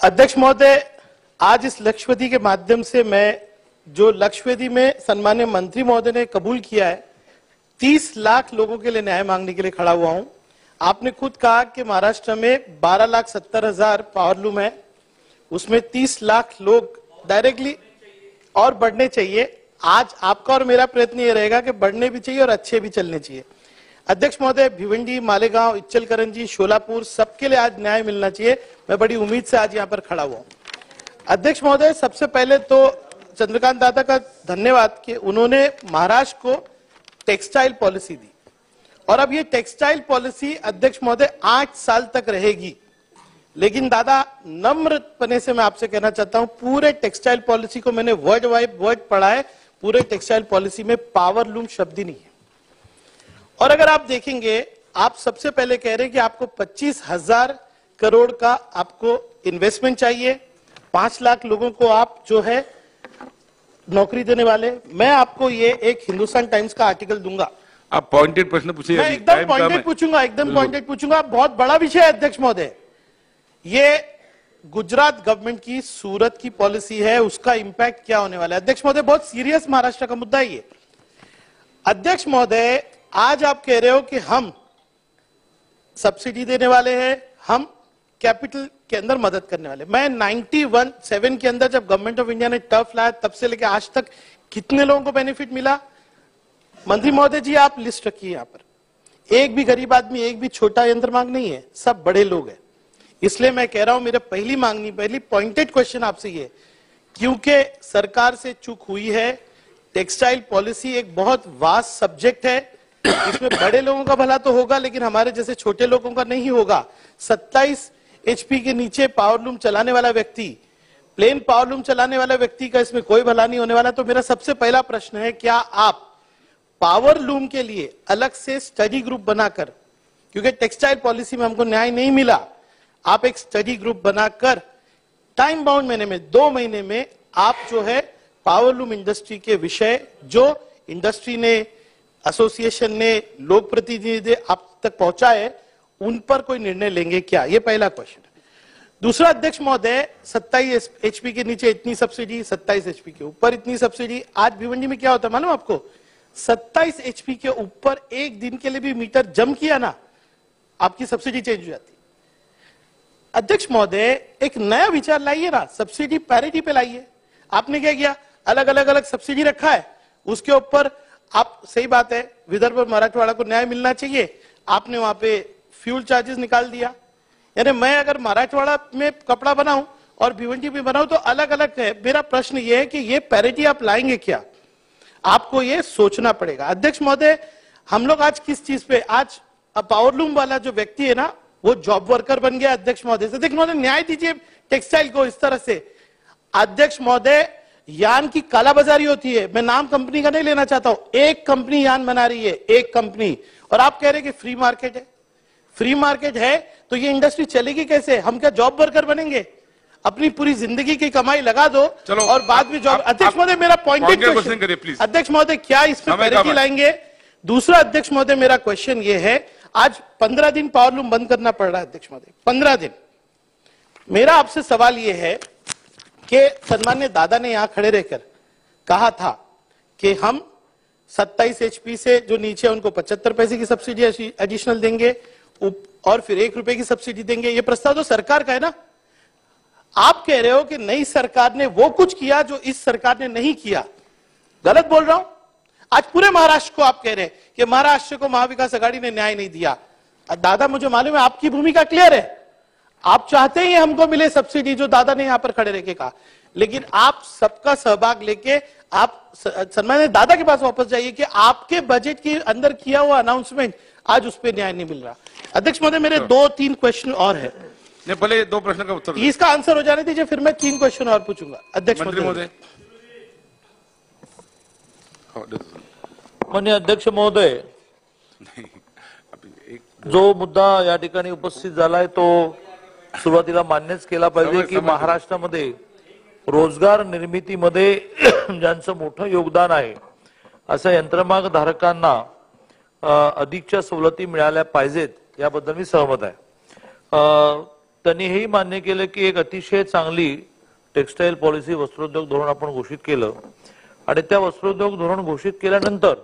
अध्यक्ष महोदय, आज इस लक्षवेदी के माध्यम से मैं जो लक्षवेदी में सम्माननीय मंत्री महोदय ने कबूल किया है, 30 लाख लोगों के लिए न्याय मांगने के लिए खड़ा हुआ हूं। आपने खुद कहा कि महाराष्ट्र में 12,70,000 पावरलूम है, उसमें 30 लाख लोग डायरेक्टली और बढ़ने चाहिए। आज आपका और मेरा प्रयत्न ये रहेगा कि बढ़ने भी चाहिए और अच्छे भी चलने चाहिए। अध्यक्ष महोदय, भिवंडी, मालेगांव, इच्चलकरंजी, शोलापुर सबके लिए आज न्याय मिलना चाहिए। मैं बड़ी उम्मीद से आज यहाँ पर खड़ा हुआ हूँ। अध्यक्ष महोदय, सबसे पहले तो चंद्रकांत दादा का धन्यवाद कि उन्होंने महाराष्ट्र को टेक्सटाइल पॉलिसी दी और अब ये टेक्सटाइल पॉलिसी अध्यक्ष महोदय 8 साल तक रहेगी। लेकिन दादा, नम्रपने से मैं आपसे कहना चाहता हूं, पूरे टेक्सटाइल पॉलिसी को मैंने वर्ड बाय वर्ड पढ़ा है। पूरे टेक्सटाइल पॉलिसी में पावरलूम शब्द ही नहीं है। और अगर आप देखेंगे, आप सबसे पहले कह रहे हैं कि आपको 25,000 करोड़ का आपको इन्वेस्टमेंट चाहिए, 5 लाख लोगों को आप जो है नौकरी देने वाले। मैं आपको ये एक हिंदुस्तान टाइम्स का आर्टिकल दूंगा। आप पॉइंटेड प्रश्न पूछिए। मैं एकदम पॉइंटेड पूछूंगा, एकदम पॉइंटेड पूछूंगा। बहुत बड़ा विषय है अध्यक्ष महोदय। ये गुजरात गवर्नमेंट की सूरत की पॉलिसी है, उसका इंपैक्ट क्या होने वाला है। अध्यक्ष महोदय, बहुत सीरियस महाराष्ट्र का मुद्दा है ये। अध्यक्ष महोदय, आज आप कह रहे हो कि हम सब्सिडी देने वाले हैं, हम कैपिटल के अंदर मदद करने वाले। मैं 91-7 के अंदर जब गवर्नमेंट ऑफ इंडिया ने टर्फ लाया, तब से लेकर आज तक कितने लोगों को बेनिफिट मिला? मंत्री महोदय जी, आप लिस्ट रखिए। यहाँ पर एक भी गरीब आदमी, एक भी छोटा यंत्र मांग नहीं है, सब बड़े लोग हैं। इसलिए मैं कह रहा हूं, मेरा पहली पॉइंटेड क्वेश्चन आपसे ये, क्योंकि सरकार से चूक हुई है। टेक्सटाइल पॉलिसी एक बहुत वास्ट सब्जेक्ट है, इसमें बड़े लोगों का भला तो होगा, लेकिन हमारे जैसे छोटे लोगों का नहीं होगा। 27 HP के नीचे पावरलूम चलाने वाला व्यक्ति, प्लेन पावरलूम चलाने वाला व्यक्ति का इसमें कोई भला नहीं होने वाला। तो मेरा सबसे पहला प्रश्न है, क्या आप पावरलूम के लिए अलग से स्टडी ग्रुप बनाकर, क्योंकि टेक्सटाइल पॉलिसी में हमको न्याय नहीं मिला, आप एक स्टडी ग्रुप बनाकर टाइम बाउंड महीने में 2 महीने में आप जो है पावरलूम इंडस्ट्री के विषय जो इंडस्ट्री ने, एसोसिएशन ने, लोक प्रतिनिधि आप तक पहुंचाए, उन पर कोई निर्णय लेंगे क्या? ये पहला क्वेश्चन है। दूसरा अध्यक्ष महोदय, 27 HP के नीचे इतनी सब्सिडी, 27 HP के ऊपर इतनी सब्सिडी। आज भिवंडी में क्या होता है मालूम आपको? 27 HP के ऊपर एक दिन के लिए भी मीटर जम किया ना, आपकी सब्सिडी चेंज हो जाती। अध्यक्ष महोदय, एक नया विचार लाइए ना, सब्सिडी पैरिटी पे लाइए। आपने क्या किया? अलग सब्सिडी रखा है, उसके ऊपर आप, सही बात है, विदर्भ और मराठवाड़ा को न्याय मिलना चाहिए, आपने वहां पे फ्यूल चार्जेस निकाल दिया। यानी मैं अगर मराठवाड़ा में कपड़ा बनाऊं और भिवंडी में बनाऊं तो अलग अलग है। मेरा प्रश्न ये है कि ये पैरिटी आप लाएंगे क्या? आपको ये सोचना पड़ेगा। अध्यक्ष महोदय, हम लोग आज किस चीज पे, आज पावरलूम वाला जो व्यक्ति है ना, वो जॉब वर्कर बन गया। अध्यक्ष महोदय से अध्यक्ष महोदय, न्याय दीजिए टेक्सटाइल को इस तरह से। अध्यक्ष महोदय, यान की कालाबाजारी होती है। मैं नाम कंपनी का नहीं लेना चाहता हूं, एक कंपनी यान बना रही है, एक कंपनी, और आप कह रहे हैं कि फ्री मार्केट है। फ्री मार्केट है तो ये इंडस्ट्री चलेगी कैसे? हम क्या जॉब वर्कर बनेंगे? अपनी पूरी जिंदगी की कमाई लगा दो और बाद में जॉब। अध्यक्ष महोदय, मेरा पॉइंटेड क्वेश्चन करिए। अध्यक्ष महोदय, क्या इसमें पैरिटी लाएंगे? दूसरा अध्यक्ष महोदय, मेरा क्वेश्चन ये है, आज 15 दिन पावरलूम बंद करना पड़ रहा है। अध्यक्ष महोदय, 15 दिन। मेरा आपसे सवाल यह है कि सन्मान्य दादा ने यहां खड़े रहकर कहा था कि हम 27 HP से जो नीचे उनको 75 पैसे की सब्सिडी एडिशनल देंगे और फिर 1 रुपए की सब्सिडी देंगे। ये प्रस्ताव तो सरकार का है ना। आप कह रहे हो कि नई सरकार ने वो कुछ किया जो इस सरकार ने नहीं किया। गलत बोल रहा हूं? आज पूरे महाराष्ट्र को आप कह रहे हैं कि महाराष्ट्र को महाविकास आघाड़ी ने न्याय नहीं दिया। दादा, मुझे मालूम है आपकी भूमिका क्लियर है, आप चाहते ही हमको मिले सब्सिडी, जो दादा ने यहां पर खड़े रह के कहा। लेकिन आप सबका सहभाग लेके आप सम्मानित दादा के पास वापस जाइए कि आपके बजट के अंदर किया हुआ अनाउंसमेंट आज उस पर न्याय नहीं मिल रहा। अध्यक्ष महोदय, मेरे 2-3 क्वेश्चन और है। पहले 2 प्रश्न का उत्तर, इसका आंसर हो जाने दीजिए, फिर मैं 3 क्वेश्चन और पूछूंगा। अध्यक्ष महोदय। माननीय अध्यक्ष महोदय, जो मुद्दा या ठिकाणी उपस्थित झालाय तो सुरुवातीला मान्यच केला पाहिजे की महाराष्ट्रामध्ये रोजगार निर्मितीमध्ये ज्यांचं मोठं योगदान आहे अशा यंत्रमाग धारकांना अधिकच्या सवलती मिळाल्या पाहिजेत, याबद्दल मी सहमत आहे। त्यांनी हेही मान्य केलं की एक अतिशय चांगली टेक्सटाईल पॉलिसी वस्त्रोद्योग धोरण आपण घोषित केलं आणि त्या वस्त्रोद्योग धोरण घोषित केल्यानंतर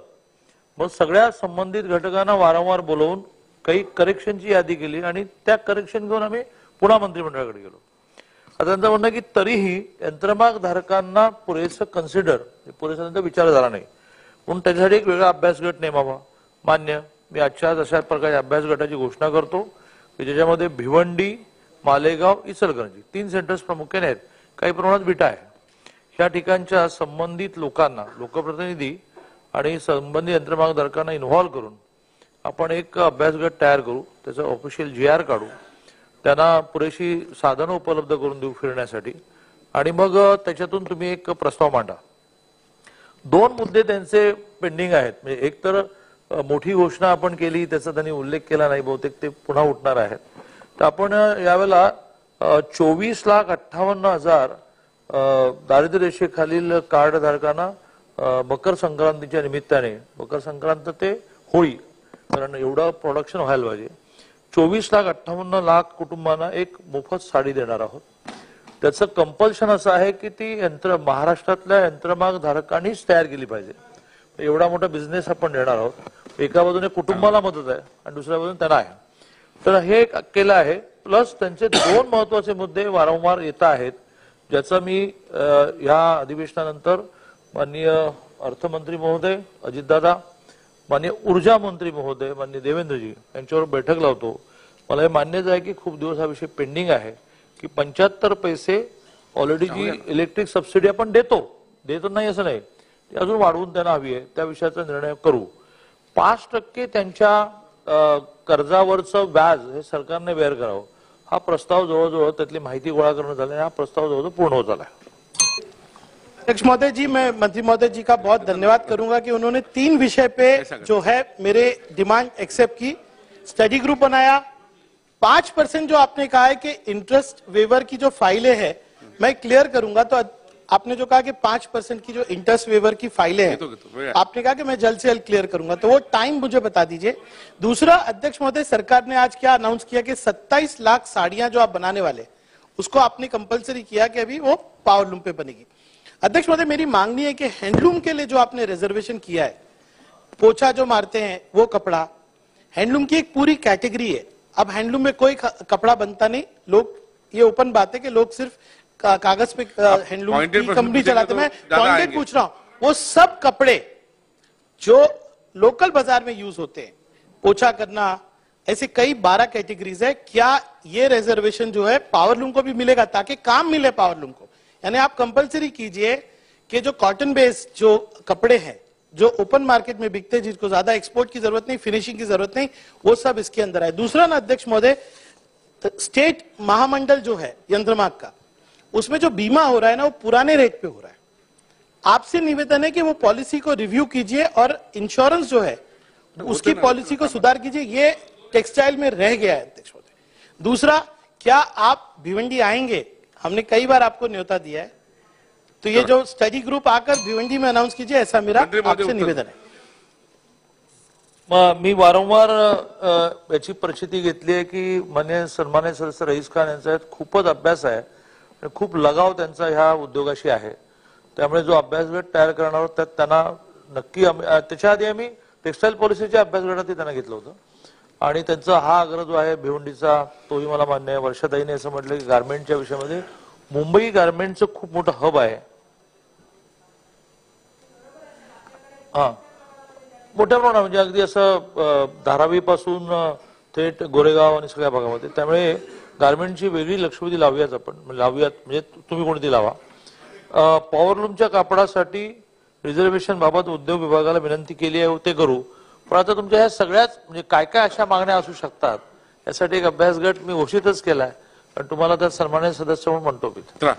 मग सगळ्या संबंधित घटकांना वारंवार बोलवून काही करेक्शनची यादी केली आणि त्या करेक्शन घेऊन आम्ही पुन्हा मंत्रिमंडळाकडे गेलो. आता त्यांचं म्हणणं की तरीही यंत्रमाग धारकांना पुरेसं पुरेसा विचार झाला नाही म्हणून त्याच्यासाठी एक वेगळा अभ्यास गट नेमावा. मान्य, मी आजच्या अशा प्रकारच्या अभ्यास गटाची घोषणा करतो की ज्याच्यामध्ये भिवंडी, मालेगाव, इचलकरंजी 3 सेंटर्स प्रामुख्याने आहेत, काही प्रमाणात विटा आहे. ह्या ठिकाणच्या संबंधित लोकांना, लोकप्रतिनिधी आणि संबंधित यंत्रमागधारकांना इन्व्हॉल्व करून आपण एक अभ्यास गट तयार करू, त्याचं ऑफिशियल GR काढू, त्यांना पुरेशी साधनं उपलब्ध करून देऊ फिरण्यासाठी आणि मग त्याच्यातून तुम्ही एक प्रस्ताव मांडा. 2 मुद्दे त्यांचे पेंडिंग आहेत. म्हणजे एक तर मोठी घोषणा आपण केली, त्याचा त्यांनी उल्लेख केला नाही, बहुतेक ते पुन्हा उठणार आहेत. तर आपण यावेळेला 24,58,000 दारिद्र्य रेषेखालील कार्ड धारकांना मकर संक्रांतीच्या निमित्ताने, मकर संक्रांत ते होळी, कारण एवढं प्रोडक्शन व्हायला पाहिजे, 24,58,000 कुटुंबांना एक मोफत साडी देणार आहोत. त्याचं कंपल्शन असं आहे की ती महाराष्ट्रातल्या यंत्रमाग धारकांनीच तयार केली पाहिजे. एवढा मोठा बिझनेस आपण देणार आहोत. एका बाजूने कुटुंबाला मदत आहे आणि दुसऱ्या बाजूने त्यांना आहे. तर हे केलं आहे. प्लस त्यांचे 2 महत्वाचे मुद्दे वारंवार येत आहेत, ज्याचा मी या अधिवेशनानंतर माननीय अर्थमंत्री महोदय अजितदादा, माननीय ऊर्जा मंत्री महोदय माननीय देवेंद्रजी यांच्यावर बैठक लावतो. मला हे मान्यच आहे की खूप दिवस हा विषय पेंडिंग आहे की 75 पैसे ऑलरेडी जी इलेक्ट्रिक सबसिडी आपण देतो नाही असं नाही, ती अजून वाढवून त्यांना हवी आहे, त्या विषयाचा निर्णय करू. 5% त्यांच्या कर्जावरचं व्याज हे सरकारने बेअर करावं, हा प्रस्ताव जवळजवळ त्यातली माहिती गोळा करणं झालं आणि हा प्रस्ताव जवळजवळ पूर्ण होत आला आहे. अध्यक्ष महोदय जी, मैं मंत्री महोदय जी का बहुत धन्यवाद करूंगा कि उन्होंने 3 विषय पे जो है मेरे डिमांड एक्सेप्ट की. स्टडी ग्रुप बनाया, 5% जो आपने कहा है कि इंटरेस्ट वेवर की जो फाइलें हैं मैं क्लियर करूंगा. तो आपने जो कहा कि 5% की जो इंटरेस्ट वेवर की फाइलें हैं, आपने कहा कि मैं जल्द से जल्द क्लियर करूंगा, तो वो टाइम मुझे बता दीजिए. दूसरा, अध्यक्ष महोदय, सरकार ने आज क्या अनाउंस किया कि 27 लाख साड़ियां जो आप बनाने वाले उसको आपने कंपलसरी किया कि अभी वो पावरलूम पे बनेगी. अध्यक्ष महोदय, मेरी मांगनी है कि हैंडलूम के लिए जो आपने रिजर्वेशन किया है, पोछा जो मारते हैं वो कपड़ा, हैंडलूम की एक पूरी कैटेगरी है. अब हैंडलूम में कोई कपड़ा बनता नहीं, लोग, ये ओपन बात है कि लोग सिर्फ कागज पे हैंडलूम की कंपनी चलाते. मैं पॉइंटेड पूछ रहा हूं, वो सब कपड़े जो लोकल बाजार में यूज होते हैं, पोछा करना, ऐसे कई 12 कैटेगरीज है, क्या ये रिजर्वेशन जो है पावरलूम को भी मिलेगा ताकि काम मिले पावरलूम को? यानी आप कंपलसरी कीजिए कि जो कॉटन बेस्ड जो कपड़े हैं जो ओपन मार्केट में बिकते हैं, जिसको ज्यादा एक्सपोर्ट की जरूरत नहीं, फिनिशिंग की जरूरत नहीं, वो सब इसके अंदर है. दूसरा ना अध्यक्ष महोदय, स्टेट महामंडल जो है यंत्रमाग का, उसमें जो बीमा हो रहा है ना, वो पुराने रेट पे हो रहा है. आपसे निवेदन है कि वो पॉलिसी को रिव्यू कीजिए और इंश्योरेंस जो है उसकी पॉलिसी को सुधार कीजिए. ये टेक्सटाइल में रह गया है अध्यक्ष महोदय. दूसरा, क्या आप भिवंडी आएंगे? हमने कई बार आपको न्योता दिया है, तो ये जो स्टडी ग्रुप आकर भिवंडी में अनाउंस कीजिए, ऐसा मेरा आपसे निवेदन है. मी वारंवार याची परिस्थिती घेतली आहे की माननीय सन्माननीय सदस्य रईस खान यांचा यात खूपच अभ्यास आहे आणि खूप लगाव त्यांचा ह्या उद्योगाशी आहे. त्यामुळे जो अभ्यास गट तयार करणार आहोत त्यात त्यांना नक्की, त्याच्या आधी आम्ही टेक्सटाईल पॉलिसीच्या अभ्यास गटात त्यांना घेतलं होतं आणि त्यांचा हा आग्रह जो आहे भिवंडीचा, तोही मला मान्य आहे. वर्षाताईने असं म्हटलं की गारमेंटच्या विषयामध्ये मुंबई गारमेंटचं खूप मोठं हब आहे. हा, मोठ्या प्रमाणात म्हणजे अगदी असं धारावी पासून थेट गोरेगाव आणि सगळ्या भागामध्ये. त्यामुळे गारमेंटची वेगळी लक्षवेधी लावूयाच आपण, म्हणजे तुम्ही कोणती लावा. पॉवरलूमच्या कापडासाठी रिझर्वेशन बाबत उद्योग विभागाला विनंती केली आहे, ते करू. पण आता तुमच्या ह्या सगळ्याच म्हणजे काय काय अशा मागण्या असू शकतात यासाठी एक अभ्यास गट मी घोषितच केलाय आणि तुम्हाला त्यात सन्माननीय सदस्य म्हणून म्हणतो. चला,